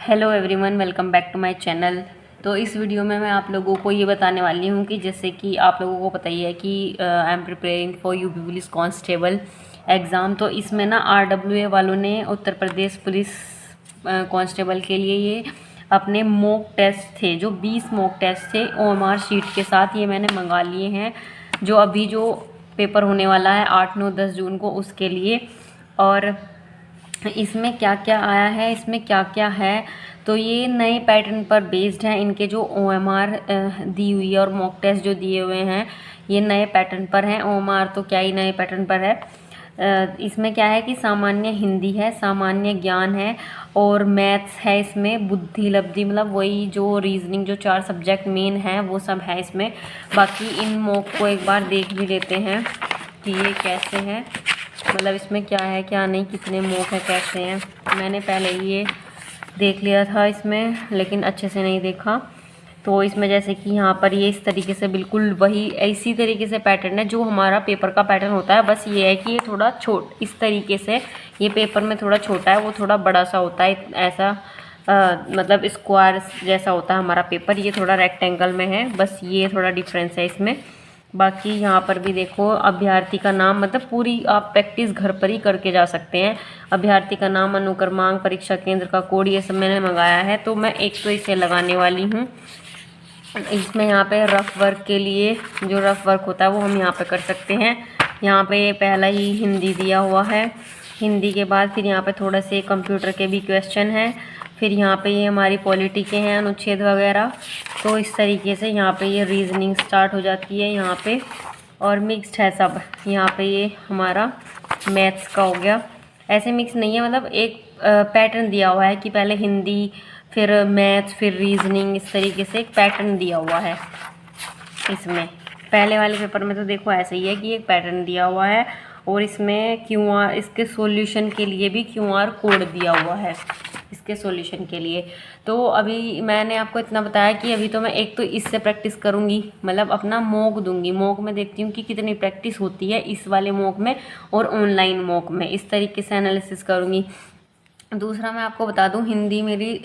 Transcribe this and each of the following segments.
Hello everyone, welcome back to my channel. तो इस video में मैं आप लोगों को ये बताने वाली हूँ कि जैसे कि आप लोगों को पता ही है कि I am preparing for UP police constable exam. तो इसमें ना आरडब्ल्यूए वालों ने उत्तर प्रदेश पुलिस कांस्टेबल के लिए ये अपने मॉक टेस्ट थे, जो 20 मॉक टेस्ट थे ओएमआर शीट के साथ, ये मैंने मंगा लिए हैं। जो पेपर होने वाला है 8, 9, 10 जून को, उसके लिए। और इसमें क्या क्या आया है, इसमें क्या क्या है, तो ये नए पैटर्न पर बेस्ड है। इनके जो ओएमआर दी हुई है और मॉक टेस्ट जो दिए हुए हैं, ये नए पैटर्न पर हैं। ओएमआर तो क्या ही नए पैटर्न पर है। इसमें क्या है कि सामान्य हिंदी है, सामान्य ज्ञान है और मैथ्स है। इसमें बुद्धि लब्धि, मतलब वही जो रीजनिंग, जो 4 सब्जेक्ट मेन हैं वो सब है इसमें। बाकी इन मॉक को एक बार देख भी लेते हैं कि ये कैसे हैं, मतलब इसमें क्या है क्या नहीं, कितने मॉक है, कैसे हैं। मैंने पहले ही ये देख लिया था इसमें, लेकिन अच्छे से नहीं देखा। तो इसमें जैसे कि यहाँ पर ये इस तरीके से बिल्कुल वही इसी तरीके से पैटर्न है जो हमारा पेपर का पैटर्न होता है। बस ये है कि ये थोड़ा इस तरीके से ये पेपर में थोड़ा छोटा है, वो थोड़ा बड़ा सा होता है। ऐसा मतलब स्क्वायर जैसा होता है हमारा पेपर, ये थोड़ा रेक्टेंगल में है। बस ये थोड़ा डिफरेंस है इसमें। बाकी यहाँ पर भी देखो, अभ्यर्थी का नाम, मतलब पूरी आप प्रैक्टिस घर पर ही करके जा सकते हैं। अभ्यर्थी का नाम, अनुक्रमांक, परीक्षा केंद्र का कोड, ये सब मैंने मंगाया है। तो मैं एक तो इसे लगाने वाली हूँ। इसमें यहाँ पे रफ वर्क के लिए जो रफ वर्क होता है वो हम यहाँ पे कर सकते हैं। यहाँ पे पहला ही हिंदी दिया हुआ है। हिंदी के बाद फिर यहाँ पे थोड़ा से कंप्यूटर के भी क्वेश्चन हैं। फिर यहाँ पे ये हमारी पॉलिटी के हैं, अनुच्छेद वगैरह। तो इस तरीके से यहाँ पे ये रीजनिंग स्टार्ट हो जाती है यहाँ पे, और मिक्स्ड है सब। यहाँ पे ये हमारा मैथ्स का हो गया। ऐसे मिक्स नहीं है, मतलब एक पैटर्न दिया हुआ है कि पहले हिंदी, फिर मैथ्स, फिर रीजनिंग, इस तरीके से एक पैटर्न दिया हुआ है इसमें। पहले वाले पेपर में तो देखो ऐसे ही है कि एक पैटर्न दिया हुआ है, और इसमें क्यूआर, इसके सॉल्यूशन के लिए भी क्यूआर कोड दिया हुआ है इसके सॉल्यूशन के लिए। तो अभी मैंने आपको इतना बताया कि अभी तो मैं एक तो इससे प्रैक्टिस करूँगी, मतलब अपना मॉक दूंगी। मॉक में देखती हूँ कि कितनी प्रैक्टिस होती है इस वाले मॉक में और ऑनलाइन मॉक में, इस तरीके से एनालिसिस करूँगी। दूसरा मैं आपको बता दूं, हिंदी मेरी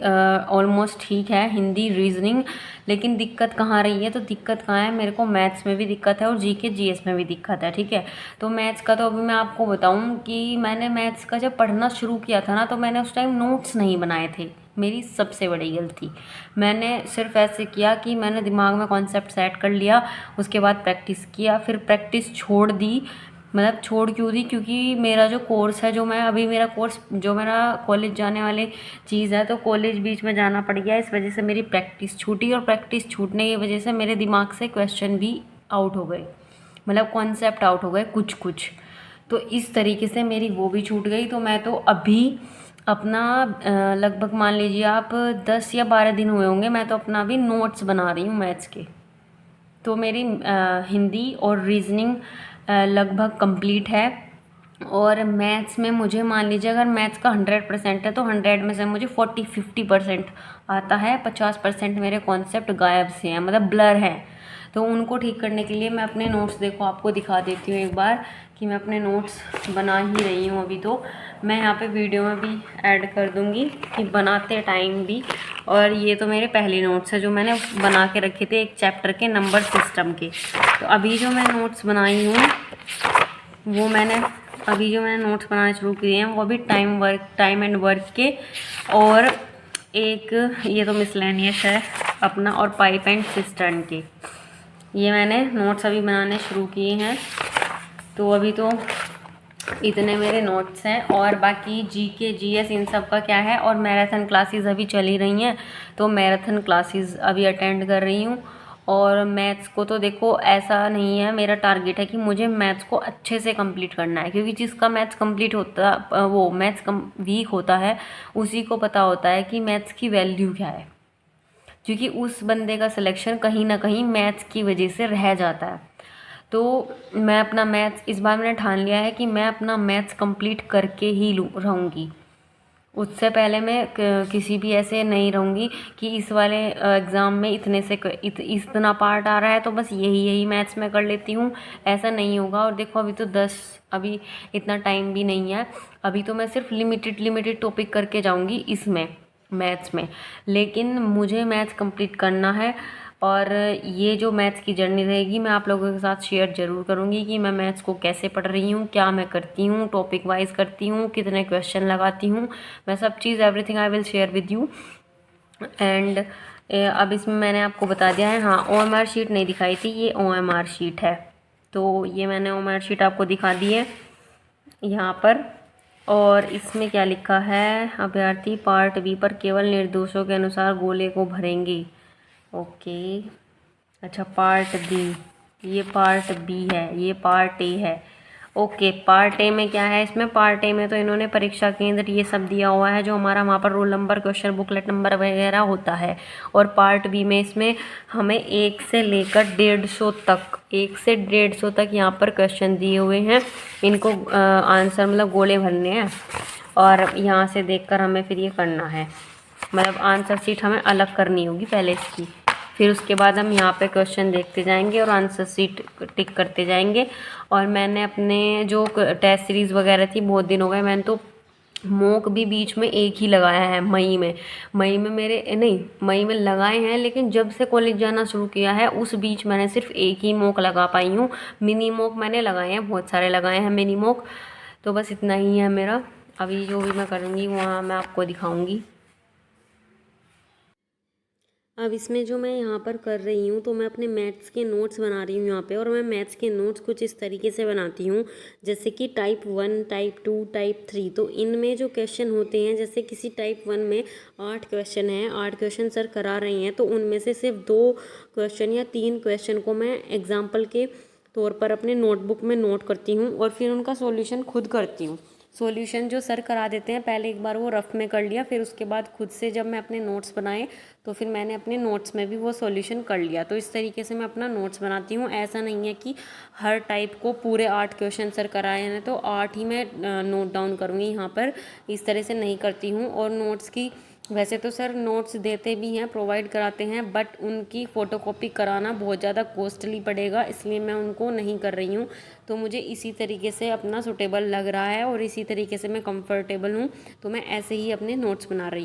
ऑलमोस्ट ठीक है, हिंदी रीजनिंग। लेकिन दिक्कत कहाँ रही है, तो दिक्कत कहाँ है, मेरे को मैथ्स में भी दिक्कत है और जीके जीएस में भी दिक्कत है। ठीक है, तो मैथ्स का तो अभी मैं आपको बताऊं कि मैंने मैथ्स का जब पढ़ना शुरू किया था ना, तो मैंने उस टाइम नोट्स नहीं बनाए थे। मेरी सबसे बड़ी गलती, मैंने सिर्फ ऐसे किया कि मैंने दिमाग में कॉन्सेप्ट सेट कर लिया, उसके बाद प्रैक्टिस किया, फिर प्रैक्टिस छोड़ दी। मतलब छोड़ क्यों दी, क्योंकि मेरा जो कोर्स है, जो मैं अभी मेरा कोर्स, जो मेरा कॉलेज जाने वाले चीज़ है, तो कॉलेज बीच में जाना पड़ गया, इस वजह से मेरी प्रैक्टिस छूटी। और प्रैक्टिस छूटने की वजह से मेरे दिमाग से क्वेश्चन भी आउट हो गए, मतलब कॉन्सेप्ट आउट हो गए कुछ कुछ। तो इस तरीके से मेरी वो भी छूट गई। तो मैं तो अभी अपना लगभग मान लीजिए आप 10 या 12 दिन हुए होंगे, मैं तो अपना अभी नोट्स बना रही हूँ मैथ्स के। तो मेरी हिंदी और रीजनिंग लगभग कंप्लीट है। और मैथ्स में मुझे मान लीजिए अगर मैथ्स का 100% है, तो 100 में से मुझे 40-50% आता है। 50% मेरे कॉन्सेप्ट गायब से हैं, मतलब ब्लर है। तो उनको ठीक करने के लिए मैं अपने नोट्स, देखो आपको दिखा देती हूँ एक बार कि मैं अपने नोट्स बना ही रही हूँ अभी। तो मैं यहाँ पे वीडियो में भी ऐड कर दूँगी कि बनाते टाइम भी। और ये तो मेरे पहले नोट्स है जो मैंने बना के रखे थे, एक चैप्टर के नंबर सिस्टम के। तो अभी जो मैं नोट्स बनाई हूँ वो मैंने अभी जो मैंने नोट्स बनाने शुरू किए हैं वो अभी टाइम एंड वर्क के, और एक ये तो मिसलेनियस है अपना, और पाइप एंड सिस्टर्न के, ये मैंने नोट्स अभी बनाने शुरू किए हैं। तो अभी तो इतने मेरे नोट्स हैं। और बाकी जीके जीएस इन सब का क्या है, और मैराथन क्लासेस अभी चली रही हैं, तो मैराथन क्लासेस अभी अटेंड कर रही हूँ। और मैथ्स को तो देखो ऐसा नहीं है, मेरा टारगेट है कि मुझे मैथ्स को अच्छे से कंप्लीट करना है, क्योंकि जिसका मैथ्स कंप्लीट होता, वो मैथ्स कम वीक होता है, उसी को पता होता है कि मैथ्स की वैल्यू क्या है। क्योंकि उस बंदे का सिलेक्शन कहीं ना कहीं मैथ्स की वजह से रह जाता है। तो मैं अपना मैथ्स, इस बार मैंने ठान लिया है कि मैं अपना मैथ्स कंप्लीट करके ही रहूँगी। उससे पहले मैं किसी भी ऐसे नहीं रहूँगी कि इस वाले एग्ज़ाम में इतने से इतना पार्ट आ रहा है तो बस यही मैथ्स में कर लेती हूँ, ऐसा नहीं होगा। और देखो अभी तो अभी इतना टाइम भी नहीं है, अभी तो मैं सिर्फ लिमिटेड टॉपिक करके जाऊँगी इसमें। मैथ्स में। लेकिन मुझे मैथ्स कंप्लीट करना है और ये जो मैथ्स की जर्नी रहेगी मैं आप लोगों के साथ शेयर ज़रूर करूँगी कि मैं मैथ्स को कैसे पढ़ रही हूँ, क्या मैं करती हूँ, टॉपिक वाइज करती हूँ, कितने क्वेश्चन लगाती हूँ। मैं सब चीज़ everything I will share with you. And अब इसमें मैंने आपको बता दिया है। हाँ, OMR शीट नहीं दिखाई थी, ये OMR शीट है। तो ये मैंने OMR शीट आपको दिखा दी है यहाँ पर। और इसमें क्या लिखा है, अभ्यर्थी पार्ट बी पर केवल निर्देशों के अनुसार गोले को भरेंगे। ओके, अच्छा पार्ट बी, ये पार्ट बी है, ये पार्ट ए है। ओके, पार्ट ए में क्या है, इसमें पार्ट ए में तो इन्होंने परीक्षा केंद्र ये सब दिया हुआ है जो हमारा वहाँ पर roll number, question booklet number वगैरह होता है। और पार्ट बी में इसमें हमें 1 से लेकर 150 तक, 1 से 150 तक यहाँ पर क्वेश्चन दिए हुए हैं। इनको आंसर मतलब गोले भरने हैं और यहाँ से देखकर हमें फिर ये करना है, मतलब आंसर शीट हमें अलग करनी होगी पहले इसकी, फिर उसके बाद हम यहाँ पे क्वेश्चन देखते जाएंगे और आंसर शीट टिक करते जाएंगे। और मैंने अपने जो टेस्ट सीरीज़ वगैरह थी, बहुत दिन हो गए, मैंने तो मॉक भी बीच में एक ही लगाया है मई में मेरे नहीं, मई में लगाए हैं, लेकिन जब से कॉलेज जाना शुरू किया है उस बीच मैंने सिर्फ एक ही मॉक लगा पाई हूँ। मिनी मॉक मैंने लगाए हैं, बहुत सारे लगाए हैं मिनी मॉक। तो बस इतना ही है मेरा। अभी जो भी मैं करूँगी वहाँ मैं आपको दिखाऊँगी। अब इसमें जो मैं यहाँ पर कर रही हूँ, तो मैं अपने मैथ्स के नोट्स बना रही हूँ यहाँ पे। और मैं मैथ्स के नोट्स कुछ इस तरीके से बनाती हूँ, जैसे कि टाइप 1, टाइप 2, टाइप 3। तो इनमें जो क्वेश्चन होते हैं, जैसे किसी टाइप 1 में 8 क्वेश्चन हैं, 8 क्वेश्चन सर करा रहे हैं, तो उनमें से सिर्फ 2 क्वेश्चन या 3 क्वेश्चन को मैं एग्जाम्पल के तौर पर अपने नोटबुक में नोट करती हूँ और फिर उनका सॉल्यूशन खुद करती हूँ। सॉल्यूशन जो सर करा देते हैं, पहले एक बार वो रफ में कर लिया, फिर उसके बाद खुद से जब मैं अपने नोट्स बनाए तो फिर मैंने अपने नोट्स में भी वो सॉल्यूशन कर लिया। तो इस तरीके से मैं अपना नोट्स बनाती हूँ। ऐसा नहीं है कि हर टाइप को पूरे 8 क्वेश्चन सर कराए हैं तो 8 ही मैं नोट डाउन करूँगी यहाँ पर, इस तरह से नहीं करती हूँ। और नोट्स की, वैसे तो सर नोट्स देते भी हैं, प्रोवाइड कराते हैं, बट उनकी फ़ोटोकॉपी कराना बहुत ज़्यादा कॉस्टली पड़ेगा, इसलिए मैं उनको नहीं कर रही हूँ। तो मुझे इसी तरीके से अपना सूटेबल लग रहा है और इसी तरीके से मैं कंफर्टेबल हूँ, तो मैं ऐसे ही अपने नोट्स बना रही हूँ।